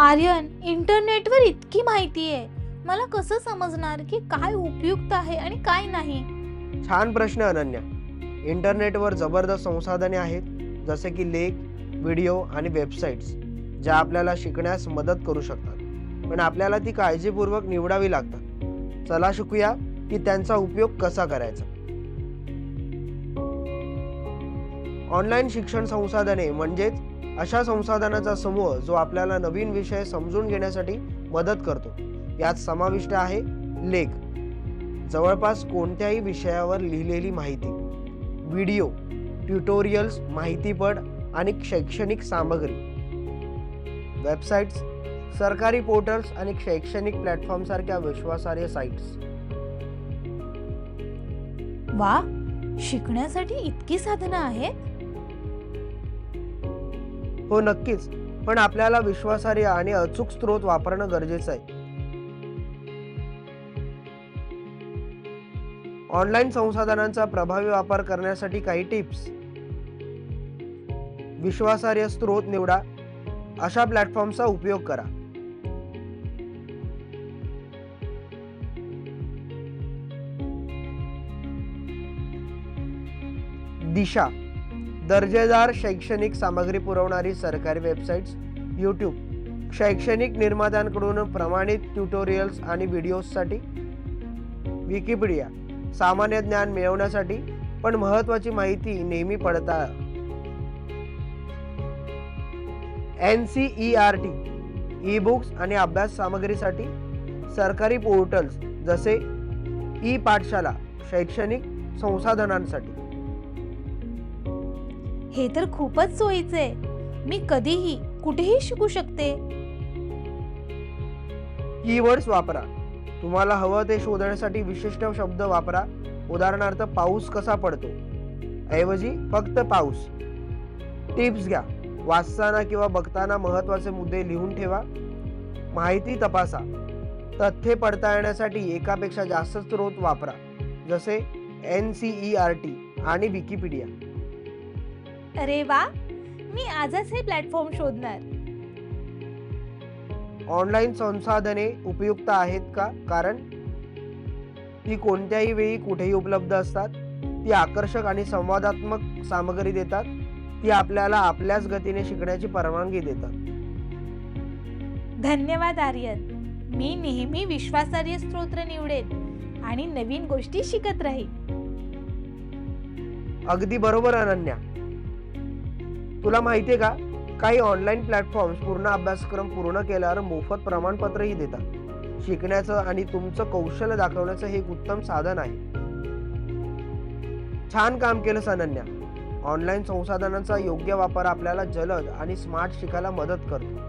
आर्यन, इंटरनेटवर इतकी माहिती आहे, मला कसं समजणार की काय उपयुक्त आहे आणि काय नाही? छान प्रश्न अनन्या. इंटरनेटवर जबरदस्त संसाधने आहेत, जसे की लेख, व्हिडिओ आणि वेबसाईट्स, ज्या आपल्याला शिकण्यास मदत करू शकतात. पण आपल्याला ती काळजीपूर्वक निवडावी लागतात. चला शिकूया की त्यांचा उपयोग कसा करायचा. ऑनलाईन शिक्षण संसाधने म्हणजेच अशा संसाधनांचा समूह जो आपल्याला नवीन विषय समजून घेण्यासाठी मदत करतो. यात समाविष्ट आहे लेख, जवळपास कोणत्याही विषयावर लिहिलेली माहिती, व्हिडिओ, ट्युटोरियल्स, माहितीपट आणि शैक्षणिक सामग्री, वेबसाईट्स, सरकारी पोर्टल्स आणि शैक्षणिक प्लॅटफॉर्म सारख्या विश्वासार्ह साइट्स. वा, शिकण्यासाठी इतकी साधनं आहेत? हो नक्कीच, पण आपल्याला विश्वासार्ह आणि अचूक स्रोत वापरणं गरजेचं आहे. ऑनलाईन संसाधनांचा प्रभावी वापर करण्यासाठी काही टिप्स. विश्वासार्ह स्रोत निवडा. अशा प्लॅटफॉर्मचा उपयोग करा. दिशा, दर्जेदार शैक्षणिक सामग्री पुरवणारी सरकारी वेबसाईट्स, यूट्यूब, शैक्षणिक निर्मात्यांकडून प्रमाणित ट्युटोरियल्स आणि व्हिडिओजसाठी, विकिपीडिया, सामान्य ज्ञान मिळवण्यासाठी पण महत्त्वाची माहिती नेहमी पडताळा. NCERT, ई बुक्स आणि अभ्यास सामग्रीसाठी सरकारी पोर्टल्स जसे ई पाठशाला, शैक्षणिक संसाधनांसाठी. हे तर खूपच सोयीचे आहे. मी कधीही कुठेही शिकू शकते. कीवर्ड्स वापरा. तुम्हाला हवं ते शोधण्यासाठी विशिष्ट शब्द वापरा. उदाहरणार्थ पाऊस कसा पडतो ऐवजी फक्त पाऊस. टिप्स घ्या. वाचताना किंवा बघताना महत्त्वाचे मुद्दे लिहून ठेवा. माहिती तपासा. तथ्ये पडताळण्यासाठी एकापेक्षा जास्त स्रोत वापरा, जसे NCERT आणि विकिपीडिया. अरे वा, मी आजच हे प्लॅटफॉर्म शोधणार. ऑनलाईन संसाधने उपयुक्त आहेत का? कारण ती कोणत्याही वेळी कुठेही उपलब्ध असतात. ती आकर्षक आणि संवादात्मक सामग्री देतात. ती आपल्याला आपल्याच गतीने शिकण्याची परवानगी देतात. धन्यवाद आर्यन. मी नेहमी विश्वासार्ह स्रोत निवडेन आणि नवीन गोष्टी शिकत राहीन. अगदी बरोबर अनन्या. तुला माहितीये का, काही ऑनलाईन प्लॅटफॉर्म्स पूर्ण अभ्यासक्रम पूर्ण केल्यावर मोफत प्रमाणपत्रही देतात. शिकण्याचं आणि तुमचं कौशल्य दाखवण्याचं हे एक उत्तम साधन आहे. छान काम केलंस अनन्या. ऑनलाईन संसाधनांचा योग्य वापर आपल्याला जलद आणि स्मार्ट शिकायला मदत करतो.